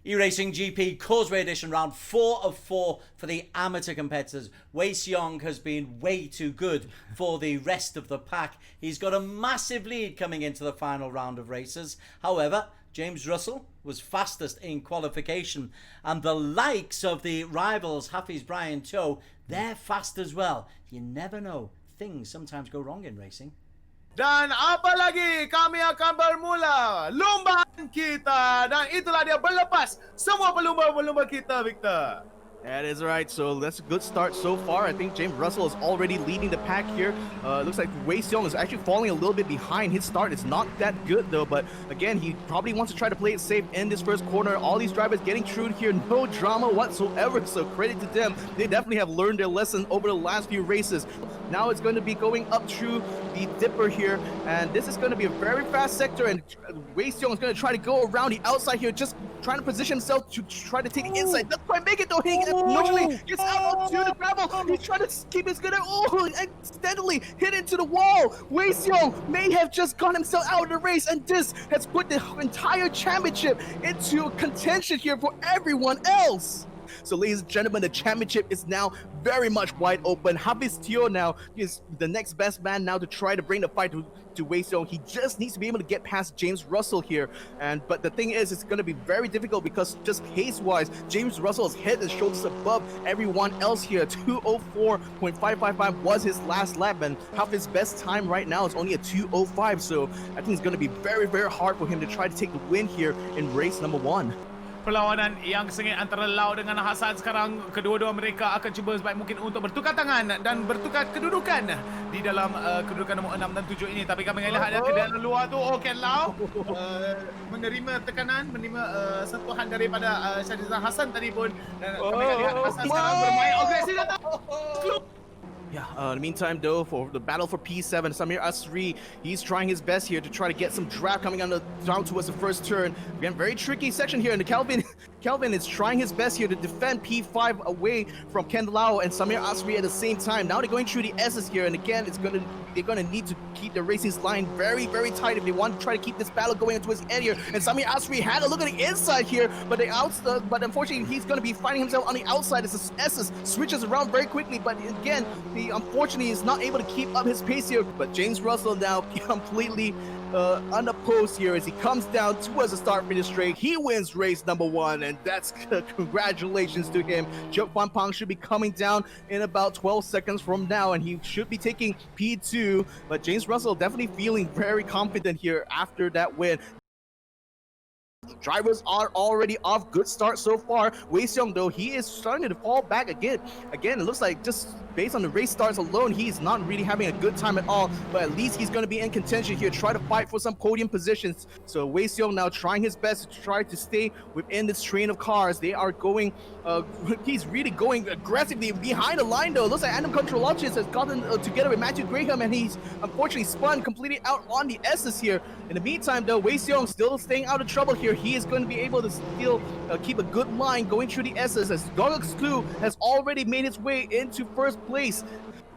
eRacing GP Causeway Edition round 4 of 4 for the amateur competitors. Wei Xiong has been way too good for the rest of the pack. He's got a massive lead coming into the final round of races. However, James Russell was fastest in qualification, and the likes of the rivals Hafiz Brian Toe, they're fast as well. You never know. Things sometimes go wrong in racing. Dan apalagi kami akan bermula lumbaan kita, dan itulah dia berlepas semua pelumba-pelumba kita, Victor. That is right. So that's a good start so far. I think James Russell is already leading the pack here. Looks like Wei Xiong is actually falling a little bit behind. His start is not that good though, but again, he probably wants to try to play it safe in this first corner. All these drivers getting through here, no drama whatsoever. So credit to them. They definitely have learned their lesson over the last few races. Now it's going to be going up through the dipper here, and this is going to be a very fast sector, and Wei Xiong is going to try to go around the outside here, just trying to position himself to try to take the inside. Doesn't quite make it though. He unfortunately gets out onto the gravel. He's trying to keep his good, accidentally hit into the wall. Wei Xiong may have just got himself out of the race, and this has put the entire championship into contention here for everyone else. So ladies and gentlemen, the championship is now very much wide open. Hafiz Teo now is the next best man now to try to bring the fight to Wei Xiong. He just needs to be able to get past James Russell here. But the thing is, it's going to be very difficult because just pace-wise, James Russell is head and shoulders above everyone else here. 2:04.555 was his last lap, and Hafiz's best time right now is only a 2:05. So I think it's going to be very, very hard for him to try to take the win here in race number 1. Perlawanan yang sengit antara Lau dengan Hasan sekarang, kedua-dua mereka akan cuba sebaik mungkin untuk bertukar tangan dan bertukar kedudukan di dalam kedudukan nombor 6 dan 7 ini. Tapi kami lihat ke dalam luar tu, Ken Lau menerima tekanan, menerima sentuhan daripada Syahrizal Hasan tadi pun, dan kami lihat Hasan sekarang bermain agresif datang. Yeah, in the meantime though, for the battle for P7, Samir Asri, he's trying his best here to try to get some draft coming down towards the first turn. Again, very tricky section here, and Kelvin is trying his best here to defend P5 away from Ken Lau and Samir Asri at the same time. Now they're going through the S's here, and again, they're gonna need to keep the racing line very, very tight if they want to try to keep this battle going into his end here. And Samir Asri had a look at the inside here, but but unfortunately, he's gonna be finding himself on the outside as the S's switches around very quickly. But again, unfortunately is not able to keep up his pace here. But James Russell now completely unopposed here as he comes down towards the start finish straight. He wins race number 1, and that's congratulations to him. Jok Fan Pang should be coming down in about 12 seconds from now, and he should be taking P2. But James Russell definitely feeling very confident here after that win. Drivers are already off good start so far. Wei Xiong though, he is starting to fall back again. It looks like just based on the race starts alone, he's not really having a good time at all, but at least he's going to be in contention here, try to fight for some podium positions. So Wei Xiong now trying his best to try to stay within this train of cars. They are going, he's really going aggressively behind the line though. It looks like Adam Contrologis has gotten together with Matthew Graham, and he's unfortunately spun completely out on the S's here. In the meantime though, Wei Xiong still staying out of trouble here. He is going to be able to still keep a good line going through the S's, as Douglas Clue has already made his way into first place.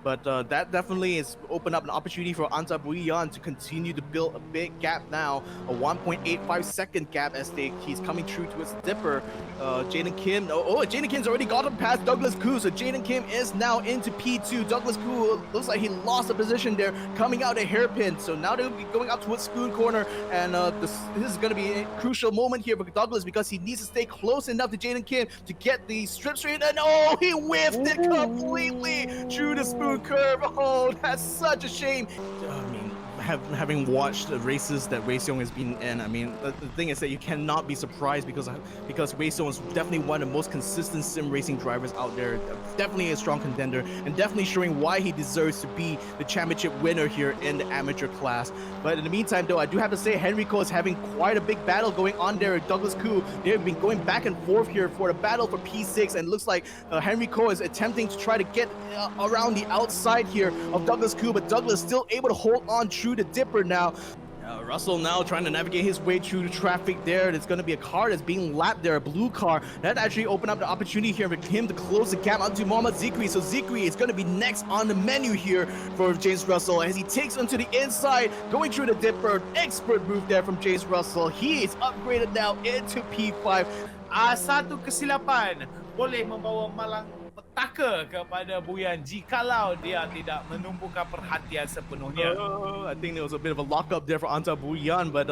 But that definitely has opened up an opportunity for Anta Buyan to continue to build a big gap now, a 1.85 second gap as he's coming through to his dipper. Jaden Kim, Jaden Kim's already got him past Douglas Koo, so Jaden Kim is now into P2. Douglas Koo looks like he lost a position there, coming out a hairpin. So now they'll be going up towards Spoon Corner, and this is going to be a crucial moment here for Douglas because he needs to stay close enough to Jaden Kim to get the strip straight, and he whiffed it completely through the Spoon curve. Oh, that's such a shame. I mean, having watched the races that Wei Xiong has been in, I mean, the thing is that you cannot be surprised because Wei Xiong is definitely one of the most consistent sim racing drivers out there. Definitely a strong contender, and definitely showing why he deserves to be the championship winner here in the amateur class. But in the meantime, though, I do have to say Henrico is having quite a big battle going on there with Douglas Koo. They've been going back and forth here for the battle for P6, and it looks like Henrico is attempting to try to get around the outside here of Douglas Koo, but Douglas still able to hold on through the dipper now. Russell now trying to navigate his way through the traffic there. There's going to be a car that's being lapped there, a blue car. That actually opened up the opportunity here for him to close the gap onto Mohamed Zikri. So Zikri is going to be next on the menu here for James Russell as he takes onto the inside, going through the dipper. Expert move there from James Russell. He is upgraded now into P5. satu kesilapan boleh membawa malang petaka kepada Buyan jikalau dia tidak menumpukan perhatian sepenuhnya. I think there was a bit of a lockup there for Anta Buyan, but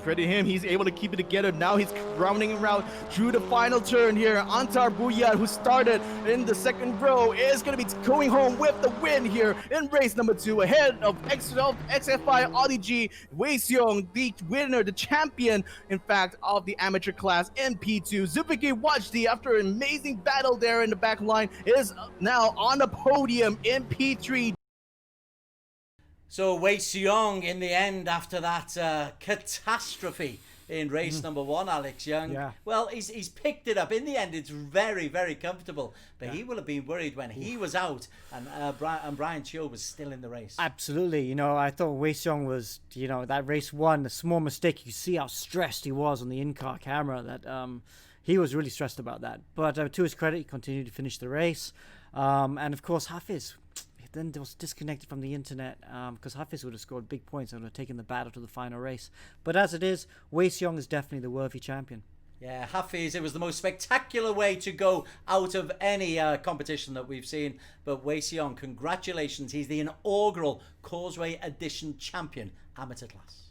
credit him, he's able to keep it together. Now he's rounding around through the final turn here. Antar Buyan, who started in the second row, is going to be going home with the win here in race number 2, ahead of XFI Audi G. Wei Seong, the winner, the champion, in fact, of the amateur class in P2. Zubiki Wajdi, after an amazing battle there in the back line, is now on the podium in P3. So Wei Seong in the end, after that catastrophe in race number 1, Alex Young. Yeah. Well, he's picked it up. In the end, it's very, very comfortable. But he will have been worried when he was out and Brian Chio was still in the race. Absolutely. You know, I thought Wei Seong was, you know, that race 1, a small mistake. You see how stressed he was on the in-car camera. That he was really stressed about that. But to his credit, he continued to finish the race. And of course, Hafiz then was disconnected from the internet because Hafiz would have scored big points and would have taken the battle to the final race. But as it is, Wei Seong is definitely the worthy champion. Yeah, Hafiz, it was the most spectacular way to go out of any competition that we've seen. But Wei Seong, congratulations. He's the inaugural Causeway Edition champion, amateur class.